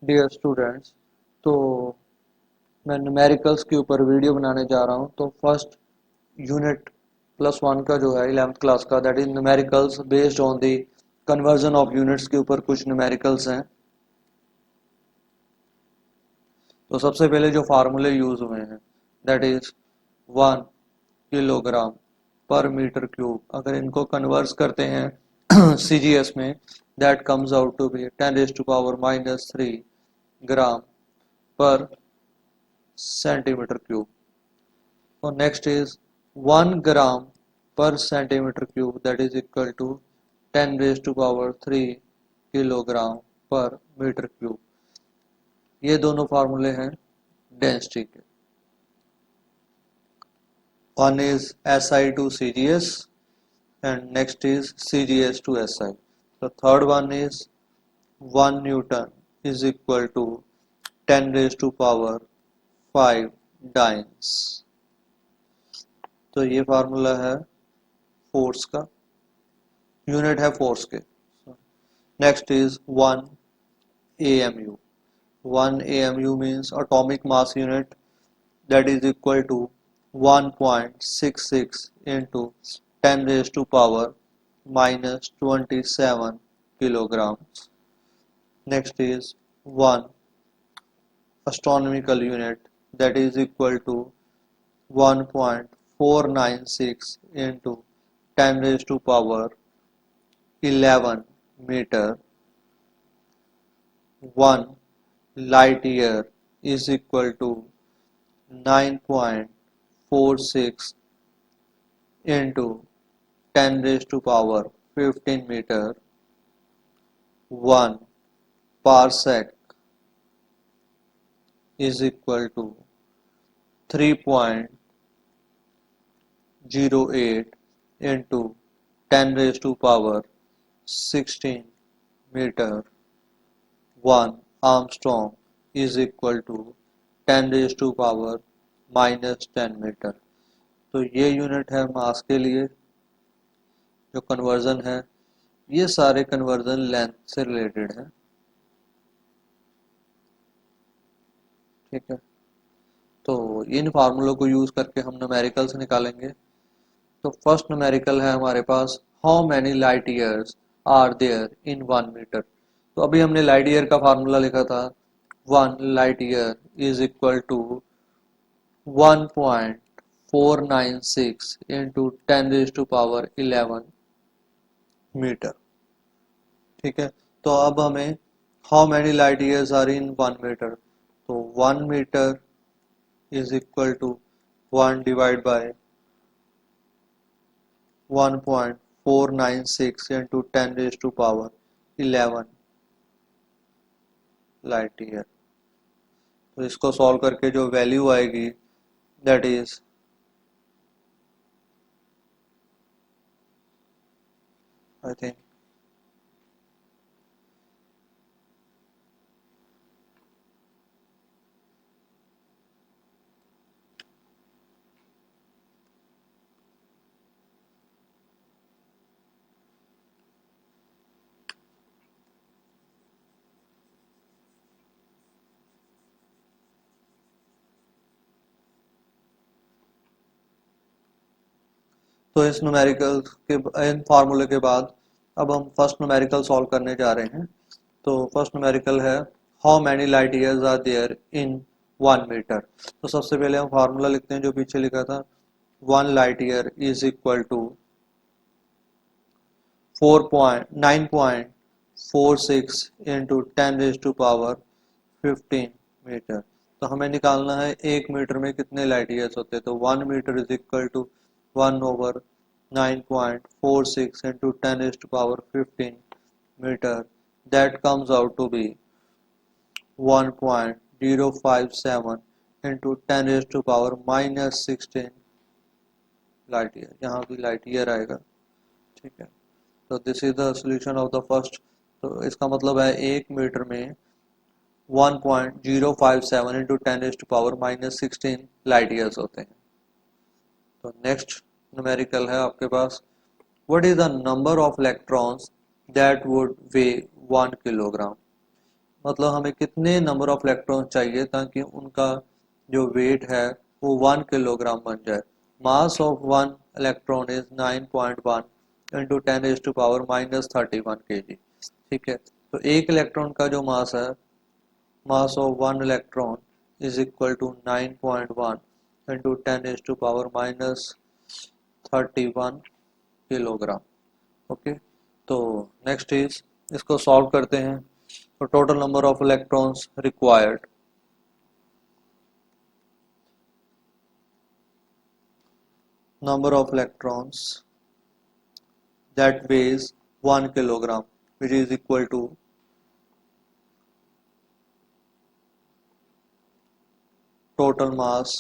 Dear students, तो मैं numericals के ऊपर वीडियो बनाने जा रहा हूं। तो फर्स्ट यूनिट +1 का जो है 11th क्लास का, that is numericals based on the conversion of units के ऊपर कुछ न्यूमेरिकल्स हैं। तो सबसे पहले जो फार्मूले यूज हुए हैं that is 1 kilogram per metre cube. अगर इनको कन्वर्स करते हैं सीजीएस में, that comes out to be 10⁻³ gram per centimetre cube. और next is 1 gram per centimetre cube, that is equal to 10⁻³ kilogram per metre cube. ये दोनों फार्मूले हैं डेंसिटी के। One is SI to CGS and next is CGS to SI. The third one is 1 Newton is equal to 10⁵ dance. तो ये formula है force का, unit है फोर्स के। Next is 1 AMU। 1 AMU means atomic mass unit, that is equal to 1.66 into 10⁻⁻27 kilograms. Next is 1 astronomical unit, that is equal to 1.496 into 10⁻11 meter. 1 light year is equal to 9.46 into 10⁻15 meter. 1 parsec is equal to 3.08 into 10⁻16 meter. 1 Armstrong is equal to 10⁻⁻10 metre. तो ये unit है मास के लिए। जो conversion है, ये सारे conversion length से रिलेटेड है। ठीक है, तो इन फार्मूलों को यूज करके हम न्यूमेरिकल्स निकालेंगे। तो फर्स्ट न्यूमेरिकल है हमारे पास, how many light years are there in 1 metre. तो अभी हमने लाइट ईयर का फार्मूला लिखा था, 1 light year is equal to 1.496 into 10⁻11 metre. ठीक है, तो अब हमें how many light years are in 1 metre. तो 1 metre is equal to 1 divide by 1.496 into 10⁻11 light year. तो इसको सॉल्व करके जो वैल्यू आएगी दैट इज आई थिंक तो इस न्यूमेरिकल के इन फार्मूले के बाद अब हम फर्स्ट न्यूमेरिकल सॉल्व करने जा रहे हैं। तो फर्स्ट न्यूमेरिकल है, how many light years are there in 1 metre. तो सबसे पहले हम फार्मूला लिखते हैं जो पीछे लिखा था, 1 light year is equal to 9.46 into 10⁻15 metre. तो हमें निकालना है 1 मीटर में कितने लाइट ईयर्स होते हैं। तो 1 metre is equal to 1/9.46 into 10⁻15 meter. That comes out to be 1.057 into 10⁻⁻16 light year. यहाँ भी लाइट ईयर आएगा। ठीक है, तो this is the solution of the first. तो इसका मतलब है 1 मीटर में 1.057 into 10⁻⁻16 लाइट ईयर्स होते हैं। तो नेक्स्ट न्यूमेरिकल है आपके पास, what is the number of electrons that would weigh 1 kilogram. मतलब हमें कितने नंबर ऑफ इलेक्ट्रॉन चाहिए ताकि उनका जो वेट है वो 1 किलोग्राम बन जाए। मास of one electron is 9.1 into 10⁻⁻31 kg। ठीक है, तो एक इलेक्ट्रॉन का जो मास है, mass of one electron is equal to 9.1 into 10⁻31 kilogram. Okay, तो नेक्स्ट इज, इसको सॉल्व करते हैं। तो total number of electrons required, number of electrons that weighs 1 kilogram, which is equal to total mass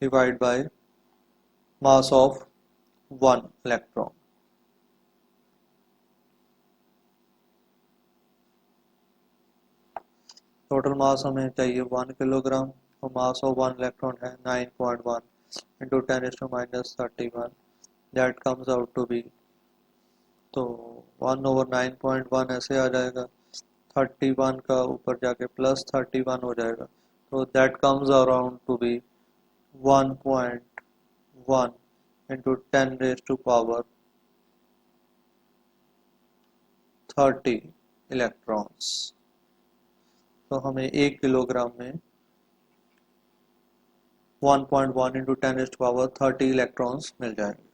divided by mass of 1 electron। Total mass हमें चाहिए 1 kilogram और mass of 1 electron है 9.1 into 10⁻31, that comes out to be, तो 1/9.1 ऐसे आ जाएगा, 31 का ऊपर जाके प्लस 31 हो जाएगा, तो that comes around to be 1.1 into 10⁻30 electrons. तो हमें 1 किलोग्राम में 1.1 इंटू 10⁻30 इलेक्ट्रॉन्स मिल जाएंगे।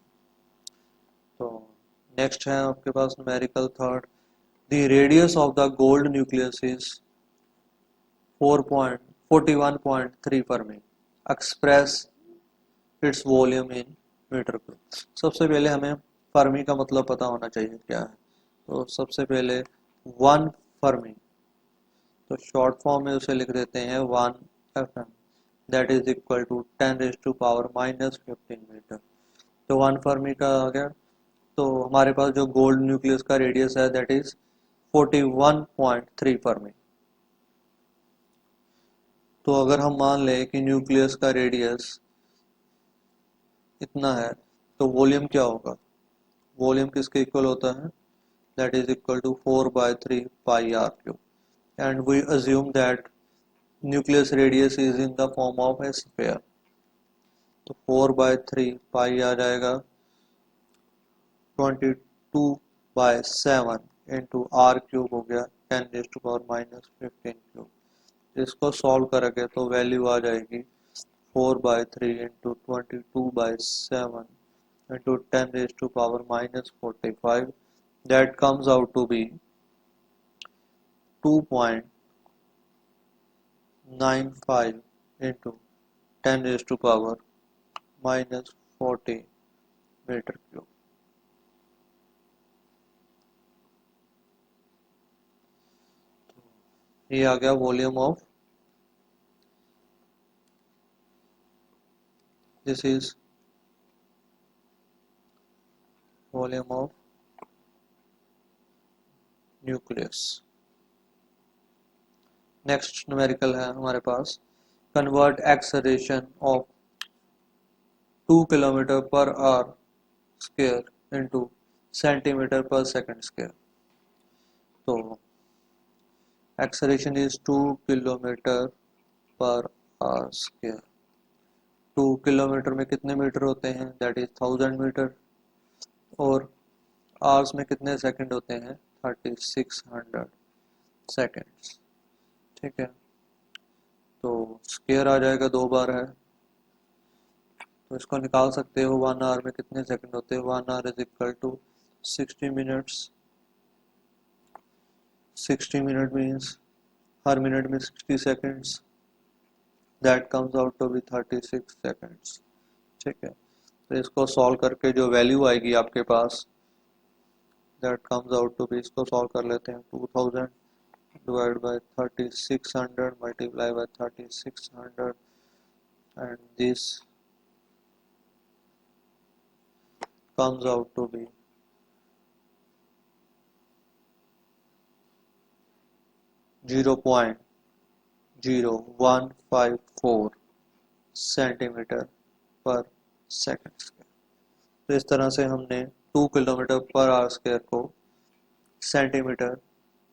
तो नेक्स्ट है आपके पास numerical third, the radius of the gold nucleus is 41.3 fermi, express its volume in metre cube. सबसे पहले हमें फर्मी का मतलब पता होना चाहिए क्या है। तो सबसे पहले 1 फर्मी, तो शॉर्ट फॉर्म में उसे लिख देते हैं 1 FM, that is equal to 10⁻⁻15 metre. तो 1 फर्मी का आ गया। तो हमारे पास जो गोल्ड न्यूक्लियस का रेडियस है दैट इज 41.3 फर्मी। तो अगर हम मान लें कि न्यूक्लियस का रेडियस इतना है, तो वॉल्यूम क्या होगा? वॉल्यूम किसके इक्वल होता है? That is equal to 4/3 pi r cube, and we assume that nucleus radius is in the form of a sphere। तो 4/3 पाई आ जाएगा 22/7 इंटू आर क्यूब हो गया 10⁻⁻15 क्यूब। इसको सॉल्व करेंगे तो वैल्यू आ जाएगी 4/3 into 22/7 into 10⁻⁻45, that comes out to be 2.95 into 10⁻⁻40 metre cube. ये आ गया volume of, this is volume of nucleus. Next numerical है हमारे पास, convert acceleration of 2 kilometre per hour square into centimetre per second square. तो acceleration is 2 kilometre per hour square. 2 kilometre में कितने metre होते हैं? That is 1000 metre. और hours में कितने सेकंड होते हैं? 3600 सेकंड्स। ठीक है, तो स्क्वायर आ जाएगा, 2 बार है, तो इसको निकाल सकते हो 1 आवर में कितने सेकंड होते हैं। 1 hour is equal to 60 minutes. 60 minute means हर मिनट में 60 seconds, that comes out to be 36 seconds. ठीक है, तो इसको सॉल्व करके जो वैल्यू आएगी आपके पास, that comes out to be, इसको सॉल्व कर लेते हैं, 2000 divided by 3600 multiply by 3600, and this comes out to be 0.0154 centimetre per second square. तो इस तरह से हमने 2 किलोमीटर पर आवर स्क्वायर को सेंटीमीटर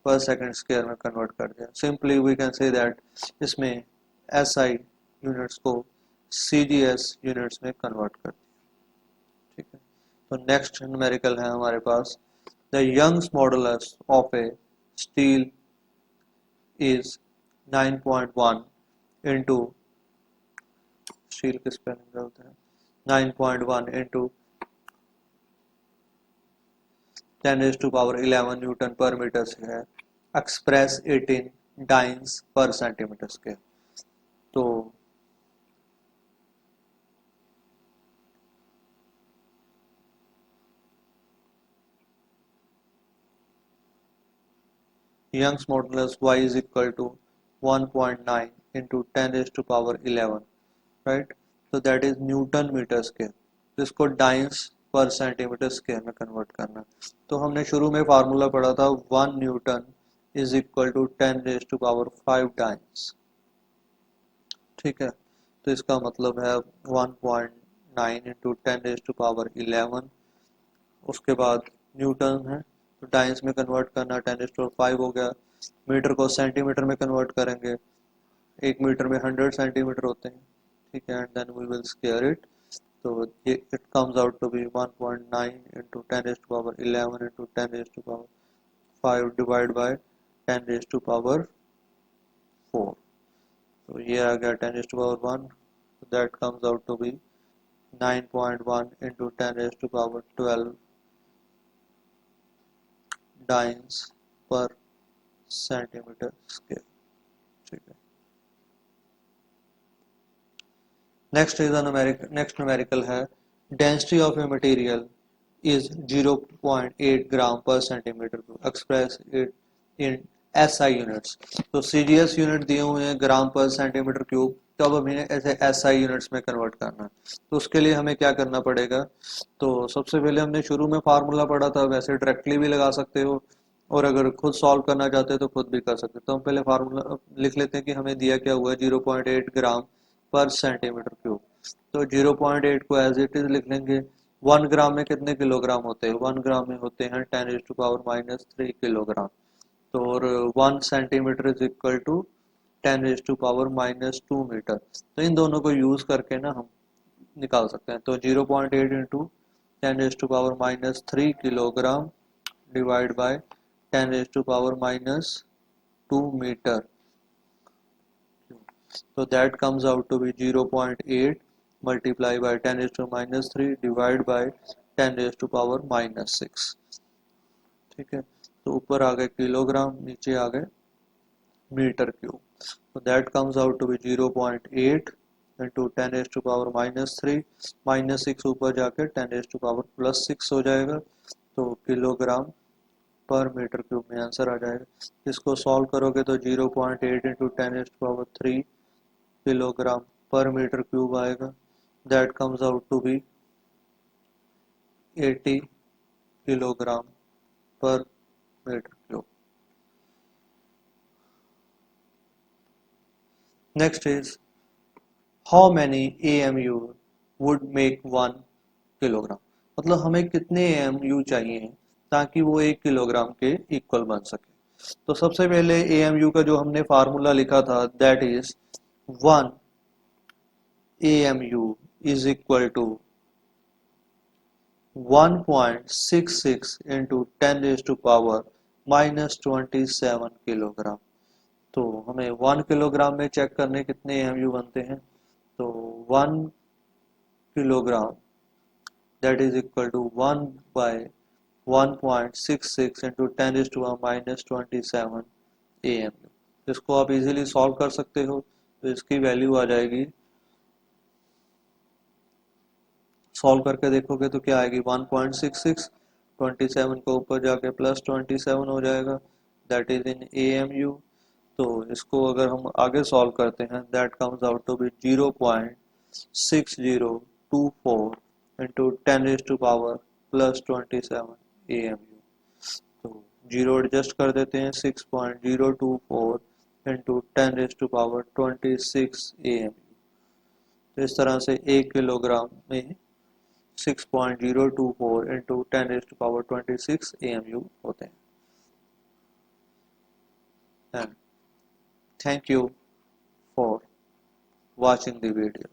पर सेकंड स्क्वायर में कन्वर्ट कर दिया। Simply we can say that इसमें एसआई यूनिट्स को सीजीएस यूनिट्स में कन्वर्ट कर दिया। ठीक है, तो नेक्स्ट न्यूमेरिकल है हमारे पास, the Young's modulus of a steel is 9.1 into, steel के स्पेलिंग होते हैं 9.1 into 10⁻11 newton per metre square, express 18 dance per centimetre square. तो Young's modulus y is equal to 1.9 into 10⁻11, right? So that is newton metre square. तो इसको dance per centimetre square में convert करना। तो हमने शुरू में फार्मूला पढ़ा था 1 newton is equal to 10⁵ dynes. ठीक है, तो इसका मतलब है 1.9 इंटू 10⁻11, उसके बाद न्यूटन है तो डाइन्स में कन्वर्ट करना 10⁵ हो गया। मीटर को सेंटीमीटर में कन्वर्ट करेंगे, 1 मीटर में 100 सेंटीमीटर होते हैं। ठीक है, and then we will square it. तो ये it comes out to be 1.9 into 10⁻11 into 10⁵ divide by 10⁴। तो ये आ गया 10⁻1, that comes out to be 9.1 into 10⁻12 dynes per centimetre square. ठीक है, नेक्स्ट न्यूमेरिकल है, density of a material is 0.8 gram per centimetre cube, express it in SI units. तो CGS unit दिए हुए हैं ग्राम पर सेंटीमीटर क्यूब, तो अब हमें ऐसे एसआई यूनिट्स में कन्वर्ट करना है। तो उसके लिए हमें क्या करना पड़ेगा, तो सबसे पहले हमने शुरू में फार्मूला पढ़ा था, वैसे डायरेक्टली भी लगा सकते हो और अगर खुद सॉल्व करना चाहते हो तो खुद भी कर सकते हो। तो हम पहले फार्मूला लिख लेते हैं कि हमें दिया क्या हुआ है 0.8 ग्राम पर सेंटीमीटर क्यूब। तो 0.8 को एज इट इज लिख लेंगे। 1 ग्राम में कितने किलोग्राम होते हैं, 1 ग्राम में होते हैं 10⁻³ किलोग्राम। तो और 1 centimetre is equal to 10⁻² metre. तो इन दोनों को यूज करके ना हम निकाल सकते हैं। तो 0.8 into 10⁻³ kilogram divide by 10⁻² metre. So that comes out to be 0.8 multiply by 10⁻³ divide by 10⁻⁻6। ठीक है, तो ऊपर आ गए किलोग्राम, नीचे आ गए मीटर क्यूब। तो that comes out to be 0.8 into 10⁻⁻3 -6 ऊपर जाके 10⁻+6 हो जाएगा। तो किलोग्राम पर मीटर क्यूब में आंसर आ जाएगा। इसको सॉल्व करोगे तो 0.8 into 10⁻³ kilogram per metre cube आएगा, that comes out to be 80 kilogram per metre cube. Next is how many AMU would make 1 kilogram. मतलब हमें कितने AMU चाहिए ताकि वो 1 किलोग्राम के इक्वल बन सके। तो सबसे पहले AMU का जो हमने फार्मूला लिखा था that is 1 AMU is equal to 1.66 into 10⁻⁻27 kilogram. तो हमें 1 किलोग्राम में चेक करने कितने AMU बनते हैं। तो 1 kilogram that is equal to 1 by 1.66 into 10⁻⁻27 AMU। इसको आप इजीली सॉल्व कर सकते हो। तो इसकी वैल्यू आ जाएगी, सॉल्व करके देखोगे तो क्या आएगी 1.66, 27 को ऊपर जाके +27 हो जाएगा, दैट इज इन AMU। तो इसको अगर हम आगे सॉल्व करते हैं that comes out to be 0.6024 into 10⁻+27 AMU। तो 0 एडजस्ट कर देते हैं, 6.024 इंटू 10⁻26 AMU। तो इस तरह से 1 किलोग्राम में 6.024 इंटू 10⁻26 AMU होते हैं। Thank you for watching the video.